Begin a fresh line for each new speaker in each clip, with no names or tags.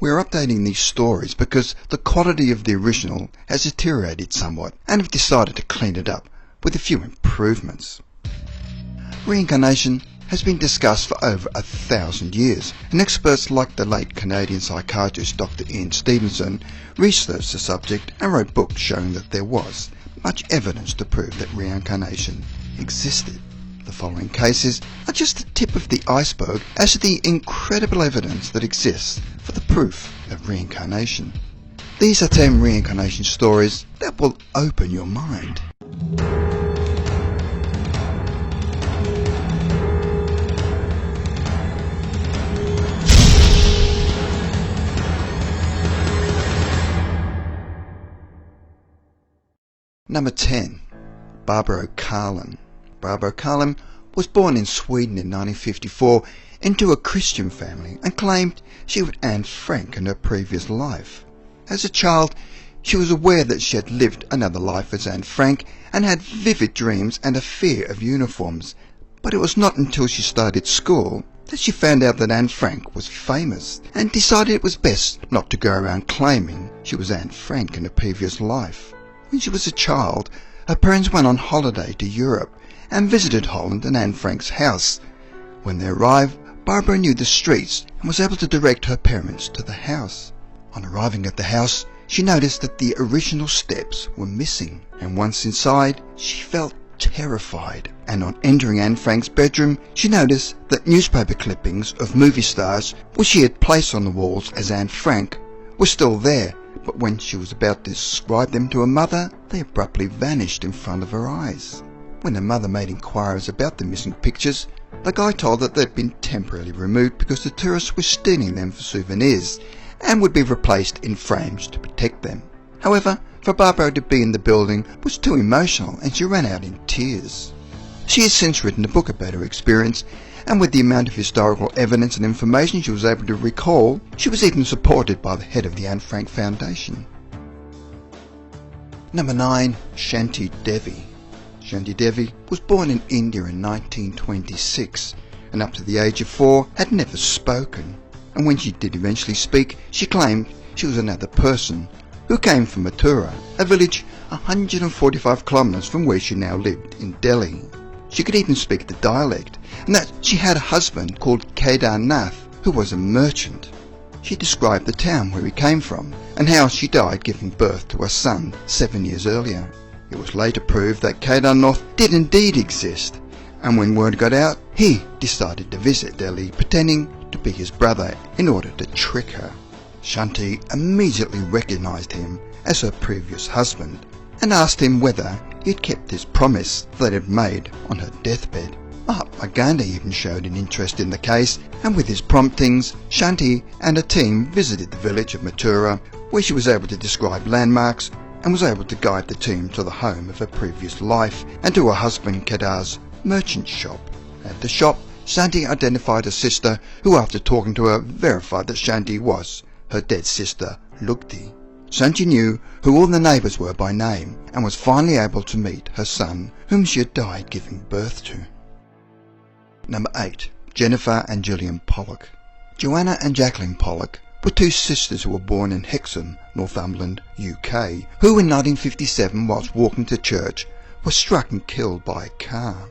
We're updating these stories because the quality of the original has deteriorated somewhat and have decided to clean it up with a few improvements. Reincarnation has been discussed for over 1,000 years, and experts like the late Canadian psychiatrist Dr. Ian Stevenson researched the subject and wrote books showing that there was much evidence to prove that reincarnation existed. The following cases are just the tip of the iceberg as to the incredible evidence that exists for the proof of reincarnation. These are 10 reincarnation stories that will open your mind. Number 10. Barbara O'Carlin. Barbara O'Carlin was born in Sweden in 1954 into a Christian family and claimed she was Anne Frank in her previous life. As a child, she was aware that she had lived another life as Anne Frank and had vivid dreams and a fear of uniforms, but it was not until she started school that she found out that Anne Frank was famous and decided it was best not to go around claiming she was Anne Frank in a previous life. When she was a child, her parents went on holiday to Europe and visited Holland and Anne Frank's house. When they arrived, Barbara knew the streets and was able to direct her parents to the house. On arriving at the house, she noticed that the original steps were missing, and once inside, she felt terrified. And on entering Anne Frank's bedroom, she noticed that newspaper clippings of movie stars, which she had placed on the walls as Anne Frank, were still there. But when she was about to describe them to her mother, they abruptly vanished in front of her eyes. When her mother made inquiries about the missing pictures, the guy told her that they'd been temporarily removed because the tourists were stealing them for souvenirs and would be replaced in frames to protect them. However, for Barbara to be in the building was too emotional and she ran out in tears. She has since written a book about her experience, and with the amount of historical evidence and information she was able to recall, she was even supported by the head of the Anne Frank Foundation. Number 9. Shanti Devi. Shanti Devi was born in India in 1926 and up to the age of 4 had never spoken, and when she did eventually speak, she claimed she was another person who came from Mathura, a village 145 kilometres from where she now lived in Delhi. She could even speak the dialect, and that she had a husband called Kedarnath, who was a merchant. She described the town where he came from, and how she died giving birth to a son 7 years earlier. It was later proved that Kedarnath did indeed exist, and when word got out, he decided to visit Delhi, pretending to be his brother in order to trick her. Shanti immediately recognised him as her previous husband, and asked him whether he had kept his promise that he had made on her deathbed. Mahatma Gandhi even showed an interest in the case, and with his promptings, Shanti and her team visited the village of Mathura, where she was able to describe landmarks and was able to guide the team to the home of her previous life and to her husband Kedar's merchant shop. At the shop, Shanti identified her sister, who after talking to her verified that Shanti was her dead sister Lugti. Shanti knew who all the neighbours were by name and was finally able to meet her son, whom she had died giving birth to. Number 8. Jennifer and Gillian Pollock. Joanna and Jacqueline Pollock were two sisters who were born in Hexham, Northumberland, UK, who in 1957, whilst walking to church, were struck and killed by a car.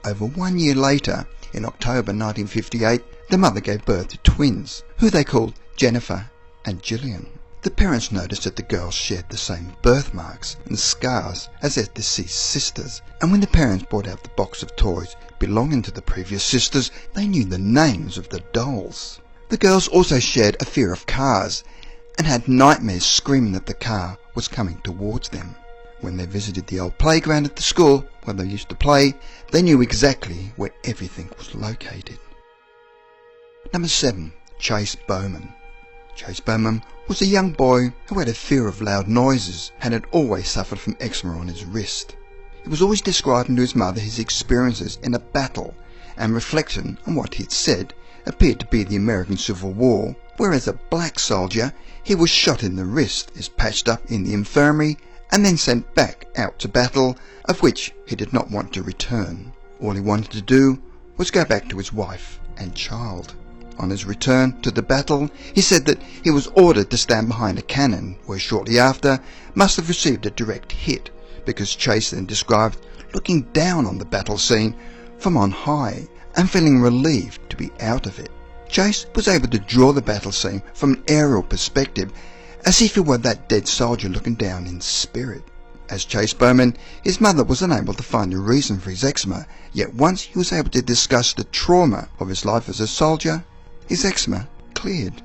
Over 1 year later, in October 1958, the mother gave birth to twins, who they called Jennifer and Gillian. The parents noticed that the girls shared the same birthmarks and scars as their deceased sisters, and when the parents brought out the box of toys belonging to the previous sisters, they knew the names of the dolls. The girls also shared a fear of cars and had nightmares screaming that the car was coming towards them. When they visited the old playground at the school where they used to play, they knew exactly where everything was located. Number 7. Chase Bowman. Chase Bowman was a young boy who had a fear of loud noises and had always suffered from eczema on his wrist. He was always describing to his mother his experiences in a battle, and reflection on what he had said appeared to be the American Civil War, where as a black soldier he was shot in the wrist, is patched up in the infirmary, and then sent back out to battle, of which he did not want to return. All he wanted to do was go back to his wife and child. On his return to the battle, he said that he was ordered to stand behind a cannon, where shortly after must have received a direct hit, because Chase then described looking down on the battle scene from on high and feeling relieved to be out of it. Chase was able to draw the battle scene from an aerial perspective, as if he were that dead soldier looking down in spirit. As Chase Bowman, his mother was unable to find a reason for his eczema, yet once he was able to discuss the trauma of his life as a soldier, his eczema cleared.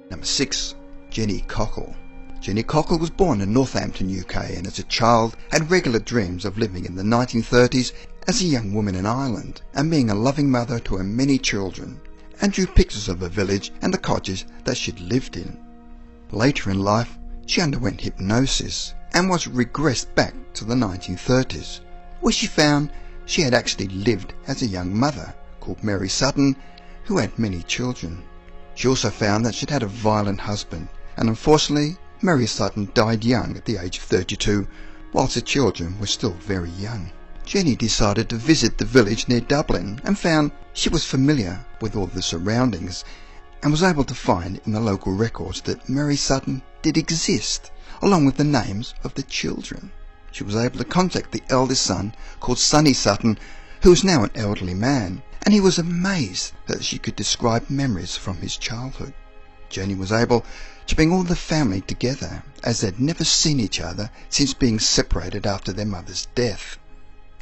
Number 6. Jenny Cockle. Jenny Cockle was born in Northampton, UK, and as a child had regular dreams of living in the 1930s as a young woman in Ireland and being a loving mother to her many children, and drew pictures of her village and the cottages that she'd lived in. Later in life, she underwent hypnosis and was regressed back to the 1930s, where she found she had actually lived as a young mother called Mary Sutton, who had many children. She also found that she'd had a violent husband, and unfortunately Mary Sutton died young at the age of 32, whilst her children were still very young. Jenny decided to visit the village near Dublin and found she was familiar with all the surroundings and was able to find in the local records that Mary Sutton did exist, along with the names of the children. She was able to contact the eldest son, called Sonny Sutton, who was now an elderly man, and he was amazed that she could describe memories from his childhood. Jenny was able to bring all the family together, as they'd never seen each other since being separated after their mother's death.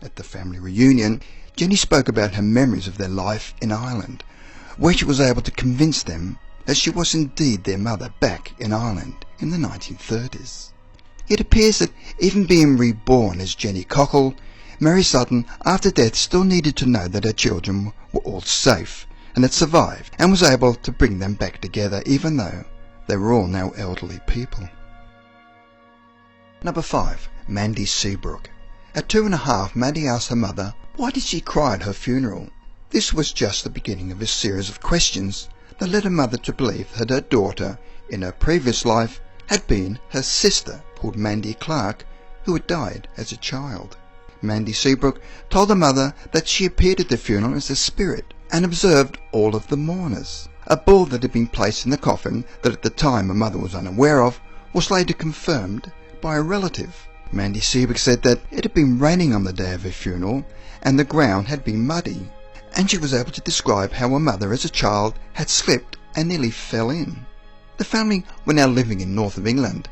At the family reunion, Jenny spoke about her memories of their life in Ireland, where she was able to convince them that she was indeed their mother back in Ireland in the 1930s. It appears that even being reborn as Jenny Cockle, Mary Sutton after death still needed to know that her children were all safe and had survived, and was able to bring them back together even though they were all now elderly people. Number 5. Mandy Seabrook. At 2.5, Mandy asked her mother why did she cry at her funeral. This was just the beginning of a series of questions that led her mother to believe that her daughter in her previous life had been her sister called Mandy Clark, who had died as a child. Mandy Seabrook told her mother that she appeared at the funeral as a spirit and observed all of the mourners. A ball that had been placed in the coffin that at the time her mother was unaware of was later confirmed by a relative. Mandy Seabrook said that it had been raining on the day of her funeral and the ground had been muddy, and she was able to describe how her mother as a child had slipped and nearly fell in. The family were now living in north of England,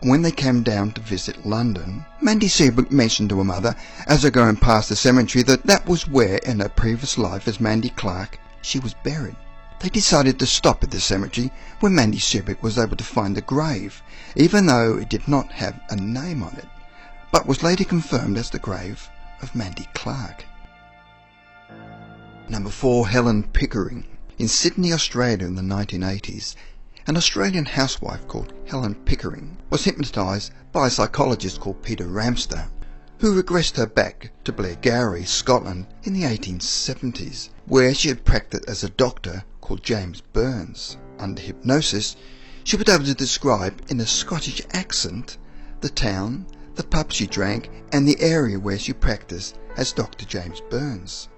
and when they came down to visit London, Mandy Seabrook mentioned to her mother as they were going past the cemetery that was where in her previous life as Mandy Clark she was buried. They decided to stop at the cemetery where Mandy Seabrook was able to find a grave, even though it did not have a name on it, but was later confirmed as the grave of Mandy Clark. Number 4. Helen Pickering. In Sydney, Australia in the 1980s, an Australian housewife called Helen Pickering was hypnotised by a psychologist called Peter Ramster, who regressed her back to Blairgowrie, Scotland in the 1870s, where she had practised as a doctor called James Burns. Under hypnosis, she was able to describe in a Scottish accent the town, the pub she drank, and the area where she practised as Dr. James Burns.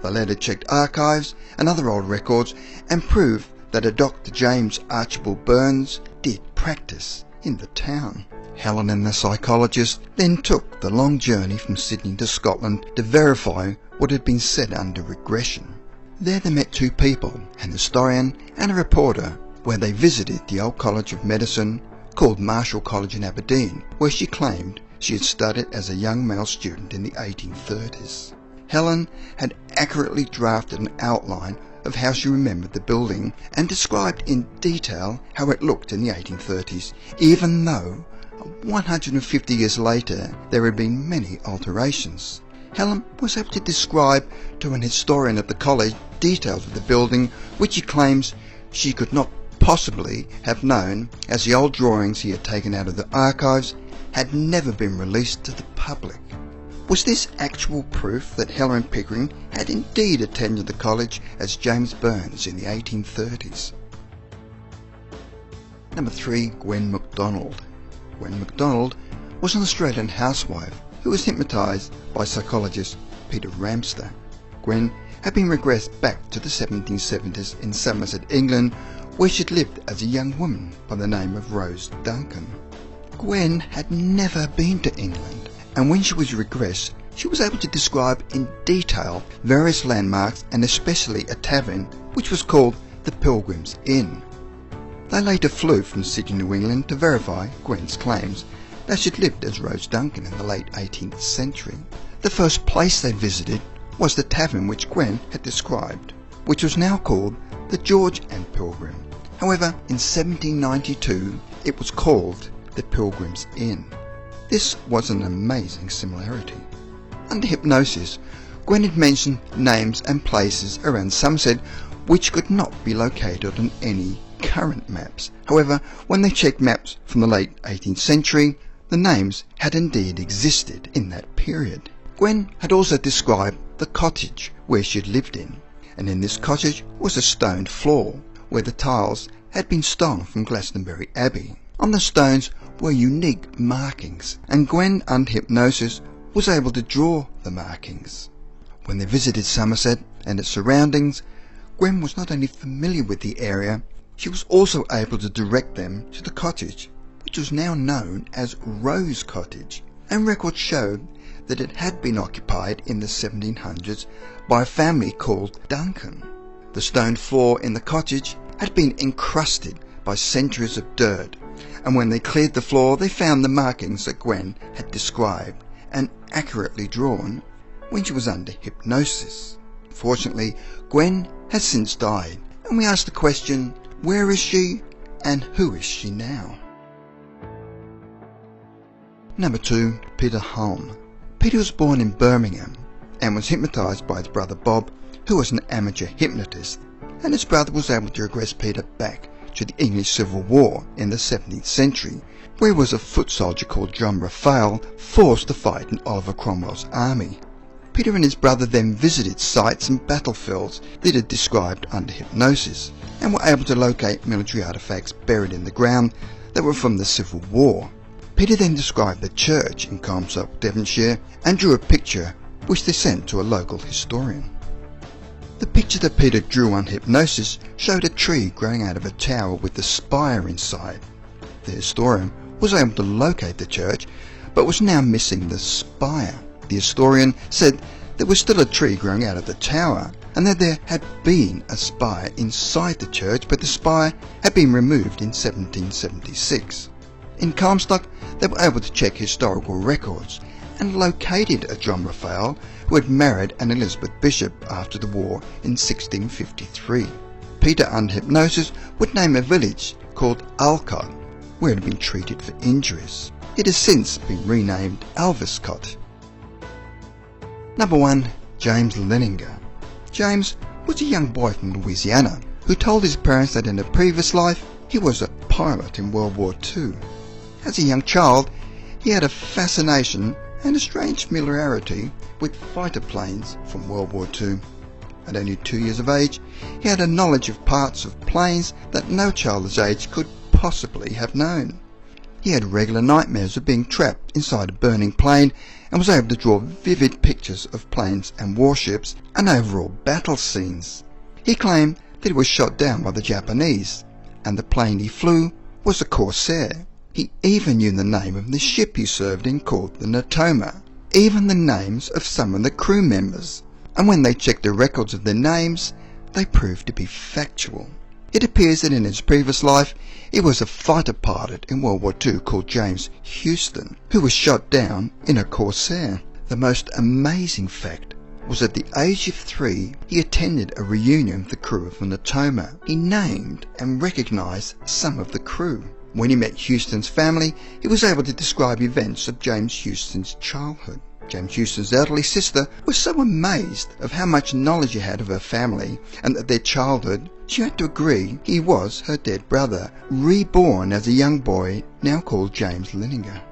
They later checked archives and other old records and proved that a Dr. James Archibald Burns did practice in the town. Helen and the psychologist then took the long journey from Sydney to Scotland to verify what had been said under regression. There they met two people, an historian and a reporter, where they visited the old College of Medicine called Marshall College in Aberdeen, where she claimed she had studied as a young male student in the 1830s. Helen had accurately drafted an outline of how she remembered the building and described in detail how it looked in the 1830s, even though 150 years later there had been many alterations. Helen was able to describe to an historian at the college details of the building which he claims she could not possibly have known, as the old drawings he had taken out of the archives had never been released to the public. Was this actual proof that Helen Pickering had indeed attended the college as James Burns in the 1830s? Number 3. Gwen MacDonald. Gwen MacDonald was an Australian housewife who was hypnotised by psychologist Peter Ramster. Gwen had been regressed back to the 1770s in Somerset, England, where she'd lived as a young woman by the name of Rose Duncan. Gwen had never been to England, and when she was regressed, she was able to describe in detail various landmarks and especially a tavern which was called the Pilgrim's Inn. They later flew from Sydney, New England to verify Gwen's claims that she'd lived as Rose Duncan in the late 18th century. The first place they visited was the tavern which Gwen had described, which was now called the George and Pilgrim. However, in 1792 it was called the Pilgrim's Inn. This was an amazing similarity. Under hypnosis, Gwen had mentioned names and places around Somerset which could not be located on any current maps. However, when they checked maps from the late 18th century, the names had indeed existed in that period. Gwen had also described the cottage where she had lived in, and in this cottage was a stoned floor where the tiles had been stolen from Glastonbury Abbey. On the stones were unique markings, and Gwen, under hypnosis, was able to draw the markings. When they visited Somerset and its surroundings, Gwen was not only familiar with the area, she was also able to direct them to the cottage, which was now known as Rose Cottage, and records showed that it had been occupied in the 1700s by a family called Duncan. The stone floor in the cottage had been encrusted by centuries of dirt, and when they cleared the floor they found the markings that Gwen had described and accurately drawn when she was under hypnosis. Fortunately, Gwen has since died, and we ask the question, where is she and who is she now? Number 2. Peter Hulme. Peter was born in Birmingham and was hypnotised by his brother Bob, who was an amateur hypnotist, and his brother was able to regress Peter back to the English Civil War in the 17th century, where he was a foot soldier called John Raphael, forced to fight in Oliver Cromwell's army. Peter and his brother then visited sites and battlefields that he had described under hypnosis, and were able to locate military artefacts buried in the ground that were from the Civil War. Peter then described the church in Comstock, Devonshire, and drew a picture which they sent to a local historian. The picture that Peter drew on hypnosis showed a tree growing out of a tower with the spire inside. The historian was able to locate the church, but was now missing the spire. The historian said there was still a tree growing out of the tower, and that there had been a spire inside the church, but the spire had been removed in 1776. In Comstock, they were able to check historical records and located a John Raphael who had married an Elizabeth Bishop after the war in 1653. Peter, under hypnosis, would name a village called Alcott, where it had been treated for injuries. It has since been renamed Alvescott. Number 1. James Leninger. James was a young boy from Louisiana who told his parents that in a previous life he was a pilot in World War II. As a young child, he had a fascination and a strange familiarity with fighter planes from World War II. At only 2 years of age, he had a knowledge of parts of planes that no child his age could possibly have known. He had regular nightmares of being trapped inside a burning plane and was able to draw vivid pictures of planes and warships and overall battle scenes. He claimed that he was shot down by the Japanese, and the plane he flew was a Corsair. He even knew the name of the ship he served in, called the Natoma, even the names of some of the crew members, and when they checked the records of their names, they proved to be factual. It appears that in his previous life he was a fighter pilot in World War II called James Houston, who was shot down in a Corsair. The most amazing fact was at the age of 3 he attended a reunion with the crew of the Natoma. He named and recognised some of the crew. When he met Houston's family, he was able to describe events of James Houston's childhood. James Houston's elderly sister was so amazed of how much knowledge he had of her family and of their childhood, she had to agree he was her dead brother, reborn as a young boy, now called James Leninger.